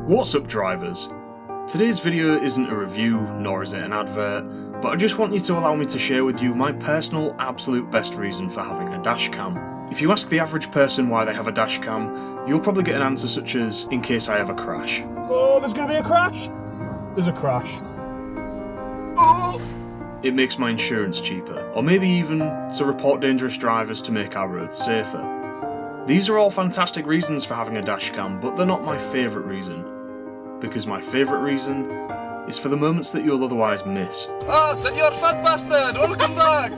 What's up, drivers? Today's video isn't a review, nor is it an advert, but I just want you to allow me to share with you my personal, absolute best reason for having a dashcam. If you ask the average person why they have a dashcam, you'll probably get an answer such as, in case I ever crash. Oh, there's gonna be a crash! There's a crash. Oh! It makes my insurance cheaper, or maybe even to report dangerous drivers to make our roads safer. These are all fantastic reasons for having a dashcam, but they're not my favourite reason. Because my favourite reason is for the moments that you'll otherwise miss. Ah, senor fat bastard, welcome back!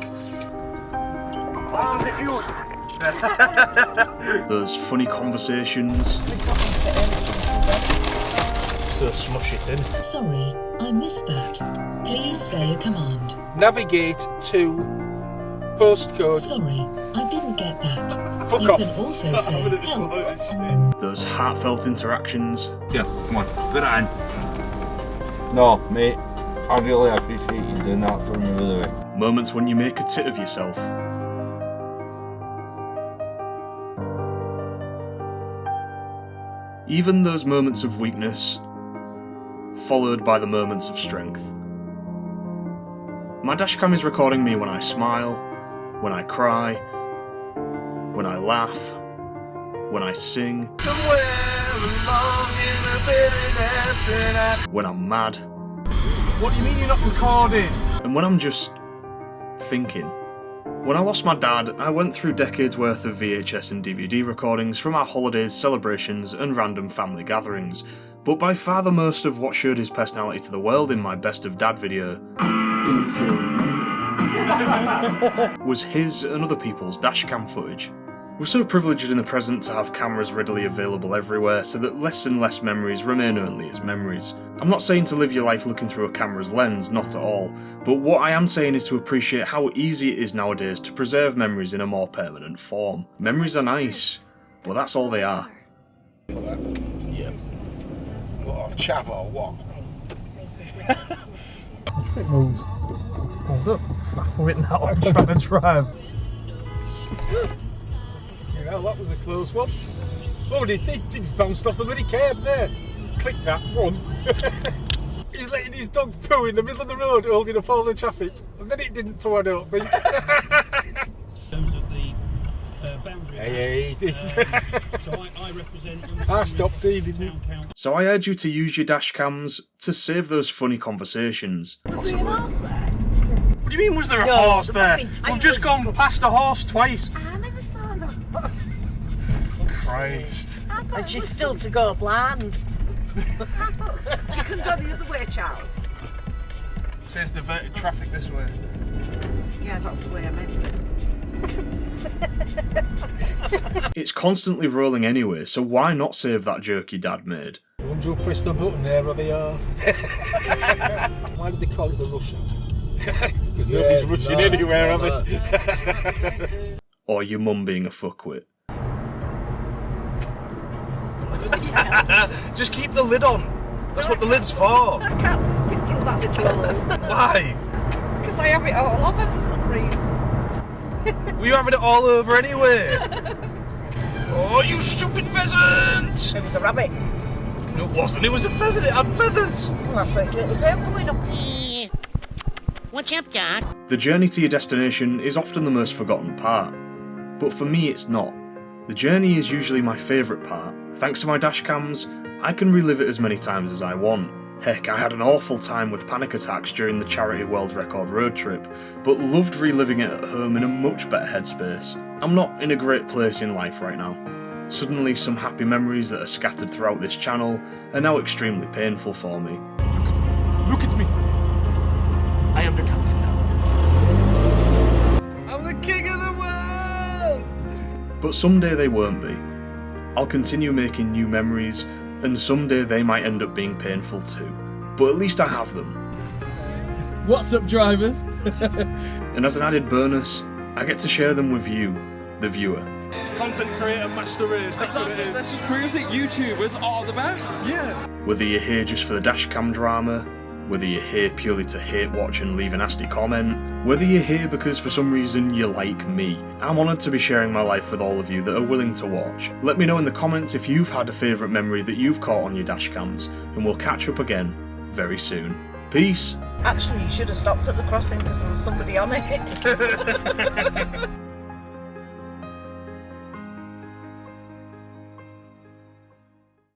Those funny conversations. So smush it in. Sorry, I missed that. Please say a command. Navigate to postcode. Sorry, I didn't get that. Fuck You off. can also say help. Those heartfelt interactions. Yeah, come on, good on. No, mate, I really appreciate you doing that for me, by the way. Moments when you make a tit of yourself. Even those moments of weakness, followed by the moments of strength. My dashcam is recording me when I smile, when I cry, when I laugh, when I sing, when I'm mad, What do you mean you're not recording? and when I'm just thinking. When I lost my dad, I went through decades worth of VHS and DVD recordings from our holidays, celebrations, and random family gatherings, but by far the most of what showed his personality to the world in my Best of Dad video was his and other people's dashcam footage. We're so privileged in the present to have cameras readily available everywhere so that less and less memories remain only as memories. I'm not saying to live your life looking through a camera's lens, not at all, but what I am saying is to appreciate how easy it is nowadays to preserve memories in a more permanent form. Memories are nice, but that's all they are. Yeah. What, chav or what? It moves. Hold up. Faffle it now, I'm trying to drive. Yeah, that was a close one. Oh, he bounced off the bloody curb there. Click that, one. He's letting his dog poo in the middle of the road, holding up all the traffic. And then it didn't poo, I don't think. Terms of the boundary. Hey, easy. So I represent. I stopped even. So I urge you to use your dashcams to save those funny conversations. What do you mean, was there a horse there? We've just gone past a horse twice. I never saw no horse. Christ. And she's still to go blind. You can go the other way, Charles. It says diverted traffic this way. Yeah, that's the way I meant it. It's constantly rolling anyway, so why not save that joke your dad made? I wonder who pressed the button there or the arse. Why did they call it the Russian? Because nobody's rushing anywhere, are they? Or your mum being a fuckwit. Just keep the lid on. That's what the lid's for. I can't squeeze through that little hole. Why? Because I have it all over for some reason. Were you having it all over anyway? Oh, you stupid pheasant! It was a rabbit. No, it wasn't. It was a pheasant. It had feathers. Well, that's its little tail going up. What's up, Dad? The journey to your destination is often the most forgotten part, but for me it's not. The journey is usually my favourite part. Thanks to my dashcams, I can relive it as many times as I want. Heck, I had an awful time with panic attacks during the charity world record road trip, but loved reliving it at home in a much better headspace. I'm not in a great place in life right now. Suddenly some happy memories that are scattered throughout this channel are now extremely painful for me. Look at me. I am the captain now. I'm the king of the world! But someday they won't be. I'll continue making new memories, and someday they might end up being painful too. But at least I have them. What's up, drivers? And as an added bonus, I get to share them with you, the viewer. Content creator master race. That's what it is. This just proves that YouTubers are the best. Yeah. Whether you're here just for the dashcam drama, Whether you're here purely to hate watch and leave a nasty comment, whether you're here because for some reason you like me, I'm honoured to be sharing my life with all of you that are willing to watch. Let me know in the comments if you've had a favourite memory that you've caught on your dashcams, and we'll catch up again very soon. Peace! Actually, you should have stopped at the crossing because there was somebody on it.